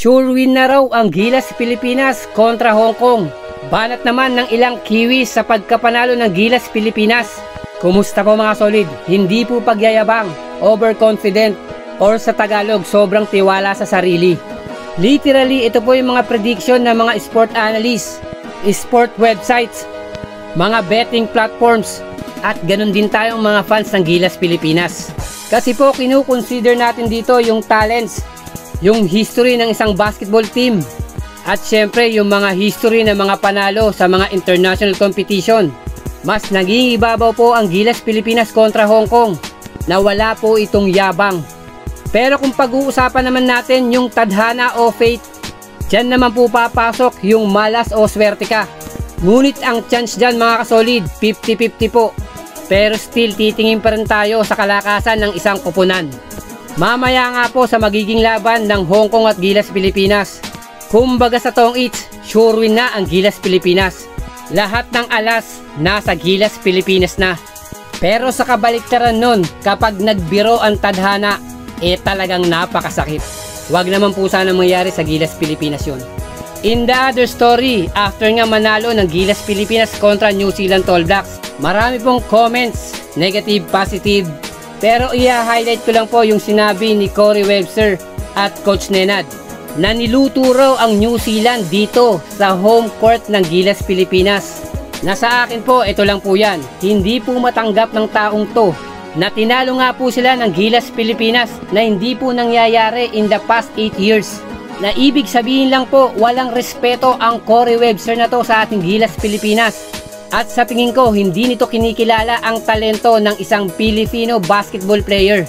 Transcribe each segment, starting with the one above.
Sure win na raw ang Gilas Pilipinas kontra Hong Kong. Banat naman ng ilang Kiwis sa pagkapanalo ng Gilas Pilipinas. Kumusta po mga solid? Hindi po pagyayabang, overconfident, or sa Tagalog sobrang tiwala sa sarili. Literally, ito po yung mga prediction ng mga sport analysts, sport websites, mga betting platforms, at ganun din tayong mga fans ng Gilas Pilipinas. Kasi po kinukonsider natin dito yung talents, yung history ng isang basketball team, at syempre yung mga history ng mga panalo sa mga international competition. Mas naging ibabaw po ang Gilas Pilipinas kontra Hong Kong na wala po itong yabang. Pero kung pag-uusapan naman natin yung tadhana o fate, dyan naman po papasok yung malas o swerte ka. Ngunit ang chance dyan mga kasolid, 50-50 po. Pero still titingin pa rin tayo sa kalakasan ng isang koponan. Mamaya nga po sa magiging laban ng Hong Kong at Gilas Pilipinas. Kumbaga sa tong eats, sure win na ang Gilas Pilipinas. Lahat ng alas nasa Gilas Pilipinas na. Pero sa kabaliktaran nun, kapag nagbiro ang tadhana, talagang napakasakit. Wag naman po sana mangyari sa Gilas Pilipinas yun. In the other story, after nga manalo ng Gilas Pilipinas kontra New Zealand All Blacks, marami pong comments, negative, positive. Pero i-highlight ko lang po yung sinabi ni Corey Webster at Coach Nenad na niluto raw ang New Zealand dito sa home court ng Gilas Pilipinas. Nasa akin po, ito lang po yan. Hindi po matanggap ng taong to na tinalo nga po sila ng Gilas Pilipinas na hindi po nangyayari in the past 8 years. Na ibig sabihin lang po, walang respeto ang Corey Webster na to sa ating Gilas Pilipinas. At sa tingin ko, hindi nito kinikilala ang talento ng isang Filipino basketball player.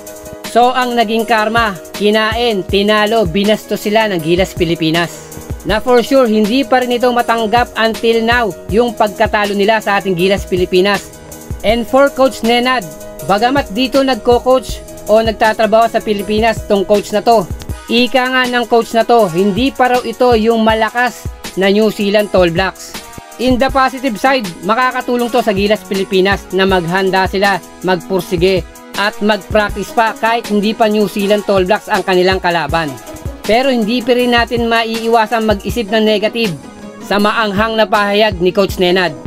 So ang naging karma, kinain, tinalo, binasto sila ng Gilas Pilipinas. Na for sure, hindi pa rin ito matanggap until now yung pagkatalo nila sa ating Gilas Pilipinas. And for Coach Nenad, bagamat dito nagko-coach o nagtatrabaho sa Pilipinas tong coach na to, ika nga ng coach na to, hindi pa raw ito yung malakas na New Zealand All Blacks. In the positive side, makakatulong to sa Gilas Pilipinas na maghanda sila, magpursige at mag-practice pa kahit hindi pa New Zealand All Blacks ang kanilang kalaban. Pero hindi pa rin natin maiiwasang mag-isip ng negative sa maanghang na pahayag ni Coach Nenad.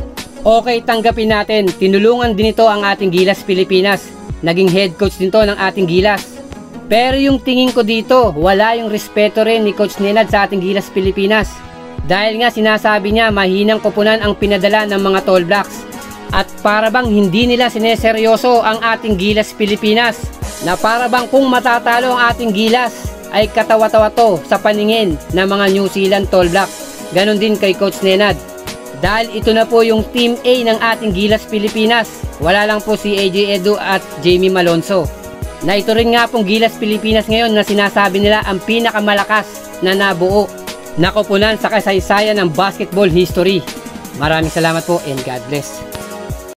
Okay, tanggapin natin, tinulungan din ito ang ating Gilas Pilipinas. Naging head coach din to ng ating Gilas. Pero yung tingin ko dito, wala yung respeto rin ni Coach Nenad sa ating Gilas Pilipinas. Dahil nga sinasabi niya mahinang koponan ang pinadala ng mga Tall Blacks. At para bang hindi nila sineseryoso ang ating Gilas Pilipinas. Na para bang kung matatalo ang ating Gilas, ay katawa-tawa to sa paningin ng mga New Zealand Tall Blacks. Ganon din kay Coach Nenad. Dahil ito na po yung Team A ng ating Gilas Pilipinas. Wala lang po si AJ Edu at Jamie Malonzo. Na ito rin nga pong Gilas Pilipinas ngayon na sinasabi nila ang pinakamalakas na nabuo na koponan sa kasaysayan ng basketball history. Maraming salamat po and God bless.